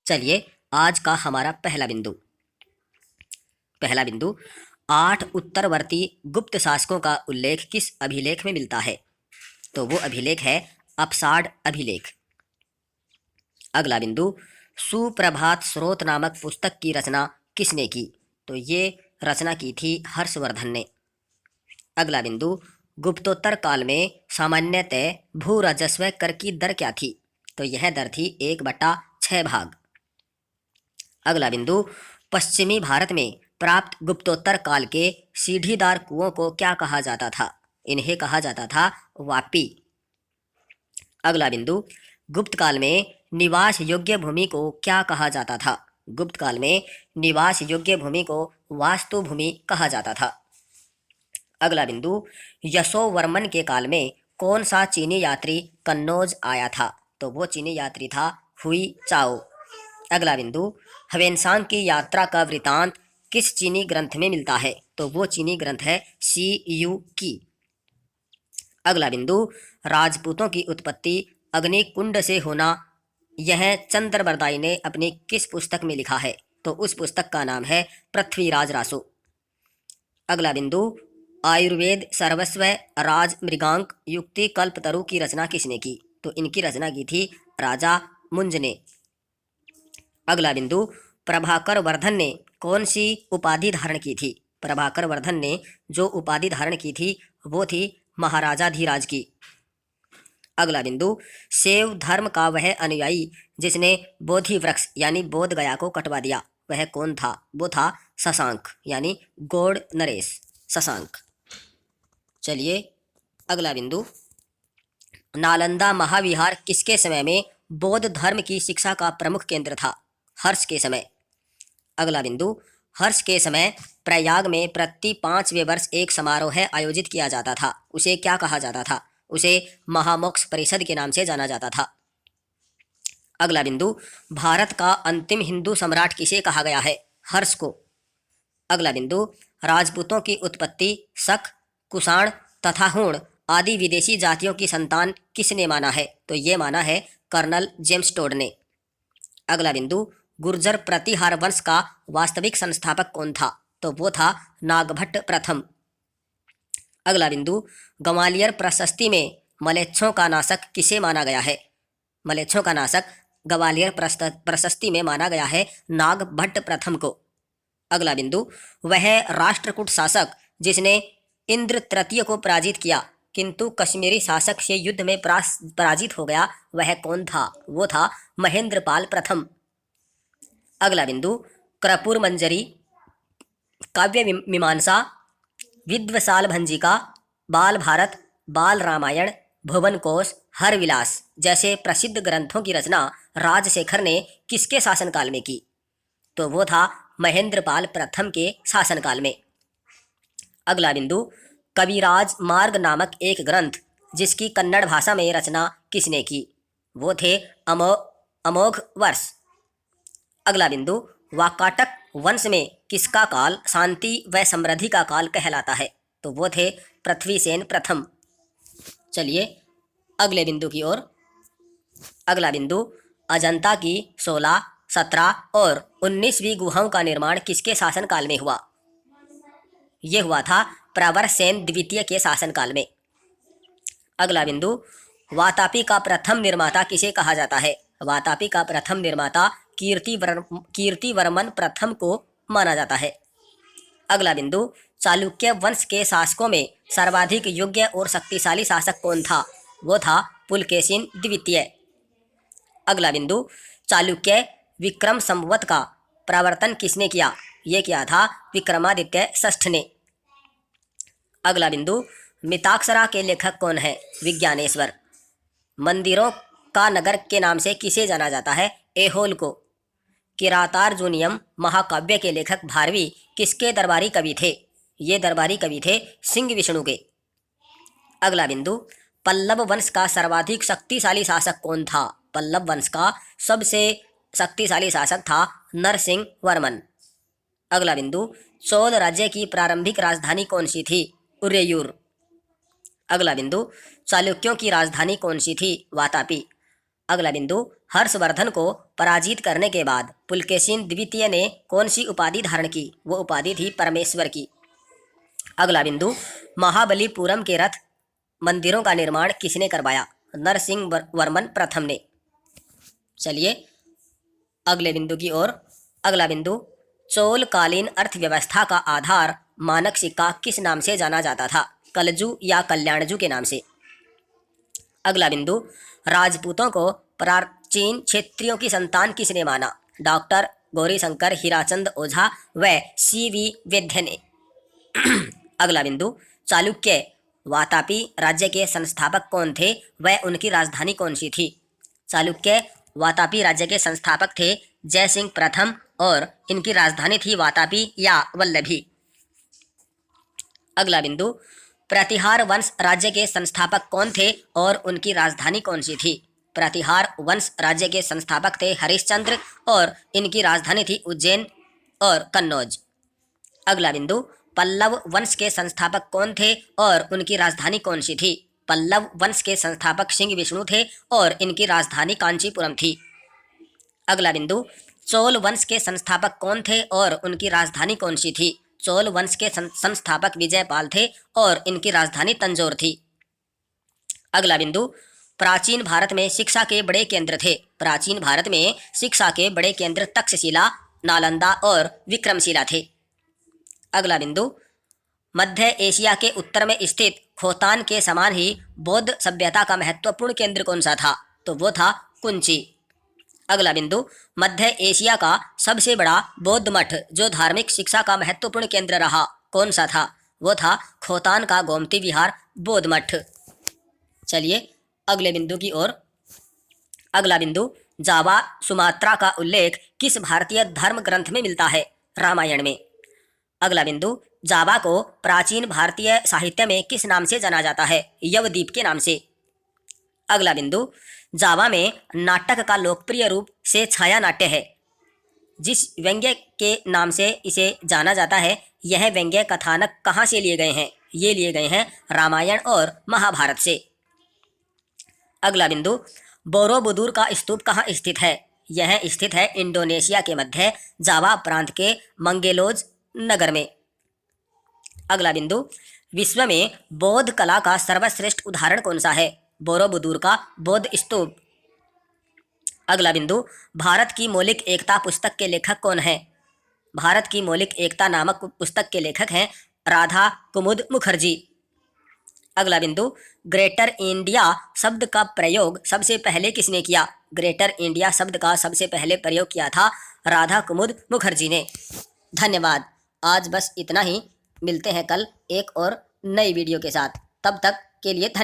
चलिए आज का हमारा पहला बिंदु 8 उत्तरवर्ती गुप्त शासकों का उल्लेख किस अभिलेख में मिलता है? तो वो अभिलेख है अपसाड अभिलेख। अगला बिंदु सुप्रभात स्रोत नामक पुस्तक की रचना किसने की? तो ये रचना की थी हर्षवर्धन ने। अगला बिंदु गुप्तोत्तर काल में सामान्यतः भू राजस्व कर की दर क्या थी? तो यह दर थी 1/6 भाग। अगला बिंदु पश्चिमी भारत में प्राप्त गुप्तोत्तर काल के सीढ़ीदार कुओं को क्या कहा जाता था? इन्हें कहा जाता था वापी। अगला बिंदु गुप्त काल में निवास योग्य भूमि को क्या कहा जाता था? गुप्त काल में निवास योग्य भूमि को वास्तु भूमि कहा जाता था। अगला बिंदु यशोवर्मन के काल में कौन सा चीनी यात्री कन्नौज आया था? तो वो चीनी यात्री था हुई चाओ। अगला बिंदु ह्वेनसांग की यात्रा का वृतांत किस चीनी ग्रंथ में मिलता है? तो वो चीनी ग्रंथ है CU की। अगला बिंदु राजपूतों की उत्पत्ति अग्निकुंड से होना, यह चंद्रबरदाई ने अपनी किस पुस्तक में लिखा है? तो उस पुस्तक का नाम है पृथ्वीराज रासो। अगला बिंदु आयुर्वेद सर्वस्व राज मृगांक युक्ति कल्पतरु की रचना किसने की? तो इनकी रचना की थी राजा मुंज ने। अगला बिंदु प्रभाकर वर्धन ने कौन सी उपाधि धारण की थी? प्रभाकर वर्धन ने जो उपाधि धारण की थी वो थी महाराजाधिराज की। अगला बिंदु शैव धर्म का वह अनुयायी जिसने बोधि वृक्ष यानी बोध गया को कटवा दिया, वह कौन था? वो था शशांक यानी गौड़ नरेश शशांक। चलिए अगला बिंदु नालंदा महाविहार किसके समय में बौद्ध धर्म की शिक्षा का प्रमुख केंद्र था? हर्ष के समय। अगला बिंदु हर्ष के समय प्रयाग में प्रति 5वें वर्ष एक समारोह आयोजित किया जाता था, उसे क्या कहा जाता था? उसे महामोक्ष परिषद के नाम से जाना जाता था। अगला बिंदु भारत का अंतिम हिंदू सम्राट किसे कहा गया है? हर्ष को। अगला बिंदु राजपूतों की उत्पत्ति शक, कुषाण तथा हूण आदि विदेशी जातियों की संतान किसने माना है? तो ये माना है कर्नल जेम्स टोड ने। अगला बिंदु गुर्जर प्रतिहार वंश का वास्तविक संस्थापक कौन था? तो वो था नागभट्ट प्रथम। अगला बिंदु ग्वालियर प्रशस्ति में मलेच्छों का नाशक किसे माना गया है? मलेच्छों का नाशक ग्वालियर प्रशस्ति में माना गया है नागभट्ट प्रथम को। अगला बिंदु वह राष्ट्रकूट शासक जिसने इंद्र तृतीय को पराजित किया किंतु कश्मीरी शासक से युद्ध में पराजित हो गया, वह कौन था? वो था महेंद्रपाल प्रथम। अगला बिंदु कर्पूर मंजरी, काव्य मीमांसा, विद्वशाल भंजिका, बाल भारत, बाल रामायण, भुवन कोश, हर विलास जैसे प्रसिद्ध ग्रंथों की रचना राजशेखर ने किसके शासनकाल में की? तो वो था महेंद्रपाल प्रथम के शासनकाल में। अगला बिंदु कविराज मार्ग नामक एक ग्रंथ जिसकी कन्नड़ भाषा में रचना किसने की? वो थे अमोघ वर्ष। अगला बिंदु वाकाटक वंश में किसका काल शांति व समृद्धि का काल कहलाता है? तो वो थे पृथ्वीसेन प्रथम। चलिए अगले बिंदु की ओर। अगला बिंदु अजंता की 16, 17 और 19वीं गुहाओं का निर्माण किसके शासनकाल में हुआ? ये हुआ था प्रवर सेन द्वितीय के शासनकाल में। अगला बिंदु वातापी का प्रथम निर्माता किसे कहा जाता है? वातापी का प्रथम निर्माता कीर्तिवर्मन प्रथम को माना जाता है। अगला बिंदु चालुक्य वंश के शासकों में सर्वाधिक योग्य और शक्तिशाली शासक कौन था? वो था पुलकेशिन द्वितीय। अगला बिंदु चालुक्य विक्रम संवत का प्रवर्तन किसने किया? ये किया था विक्रमादित्य षष्ठ ने। अगला बिंदु मिताक्षरा के लेखक कौन है? विज्ञानेश्वर। मंदिरों का नगर के नाम से किसे जाना जाता है? ऐहोल को। किरातार्जुनियम महाकाव्य के लेखक भारवी किसके दरबारी कवि थे? ये दरबारी कवि थे सिंह विष्णु के। अगला बिंदु पल्लव वंश का सर्वाधिक शक्तिशाली शासक कौन था? पल्लव वंश का सबसे शक्तिशाली शासक था नरसिंह वर्मन। अगला बिंदु चोल राज्य की प्रारंभिक राजधानी कौन सी थी? उरेयूर। अगला बिंदु चालुक्यों की राजधानी कौन सी थी? वातापी। अगला बिंदु, हर्षवर्धन को पराजित करने के बाद पुलकेशिन द्वितीय ने कौन सी उपाधि धारण की? वो उपाधि थी परमेश्वर की। अगला बिंदु, महाबलीपुरम के रथ मंदिरों का निर्माण किसने करवाया? नरसिंह वर्मन प्रथम ने। चलिए अगले बिंदु की ओर। अगला बिंदु, चोलकालीन अर्थव्यवस्था का आधार मानक सिक्का किस नाम से जाना जाता था? कलजू या कल्याणजू के नाम से। अगला बिंदु, राजपूतों को प्राचीन क्षेत्रियों की संतान किसने माना? डॉक्टर गौरीशंकर हीराचंद ओझा व CV वैद्य ने। अगला बिंदु, चालुक्य वातापी राज्य के संस्थापक कौन थे व उनकी राजधानी कौन सी थी? चालुक्य वातापी राज्य के संस्थापक थे जयसिंह प्रथम और इनकी राजधानी थी वातापी या वल्लभी। अगला बिंदु, प्रतिहार वंश राज्य के संस्थापक कौन थे और उनकी राजधानी कौन सी थी? प्रतिहार वंश राज्य के संस्थापक थे हरिश्चंद्र और इनकी राजधानी थी उज्जैन और कन्नौज। अगला बिंदु, पल्लव वंश के संस्थापक कौन थे और उनकी राजधानी कौन सी थी? पल्लव वंश के संस्थापक सिंह विष्णु थे और इनकी राजधानी कांचीपुरम थी। अगला बिंदु, चोल वंश के संस्थापक कौन थे और उनकी राजधानी कौन सी थी? चोल वंश के संस्थापक विजयपाल थे और इनकी राजधानी तंजौर थी। अगला बिंदु, प्राचीन भारत में शिक्षा के बड़े केंद्र थे। प्राचीन भारत में शिक्षा के बड़े केंद्र तक्षशिला, नालंदा और विक्रमशिला थे। अगला बिंदु, मध्य एशिया के उत्तर में स्थित खोतान के समान ही बौद्ध सभ्यता का महत्वपूर्ण केंद्र कौन सा था? तो वो था कुंची। अगला बिंदु, मध्य एशिया का सबसे बड़ा बौद्ध मठ जो धार्मिक शिक्षा का महत्वपूर्ण केंद्र रहा कौन सा था? वो था खोतान का गोमती विहार बौद्ध मठ। चलिए अगले बिंदु की ओर। अगला बिंदु, जावा सुमात्रा का उल्लेख किस भारतीय धर्म ग्रंथ में मिलता है? रामायण में। अगला बिंदु, जावा को प्राचीन भारतीय साहित्य में किस नाम से जाना जाता है? यवद्वीप के नाम से। अगला बिंदु, जावा में नाटक का लोकप्रिय रूप से छाया नाट्य है। जिस व्यंग्य के नाम से इसे जाना जाता है, यह व्यंग्य कथानक कहाँ से लिए गए हैं? ये लिए गए हैं रामायण और महाभारत से। अगला बिंदु, बोरोबुदुर का स्तूप कहाँ स्थित है? यह स्थित है इंडोनेशिया के मध्य जावा प्रांत के मंगेलोज नगर में। अगला बिंदु, विश्व में बौद्ध कला का सर्वश्रेष्ठ उदाहरण कौन सा है? बोरोबुदुर का बौद्ध स्तूप। अगला बिंदु, भारत की मौलिक एकता पुस्तक के लेखक कौन है? भारत की मौलिक एकता नामक पुस्तक के लेखक हैं राधा कुमुद मुखर्जी। अगला बिंदु, ग्रेटर इंडिया शब्द का प्रयोग सबसे पहले किसने किया? ग्रेटर इंडिया शब्द का सबसे पहले प्रयोग किया था राधा कुमुद मुखर्जी ने। धन्यवाद। आज बस इतना ही। मिलते हैं कल एक और नई वीडियो के साथ। तब तक के लिए धन्यवाद।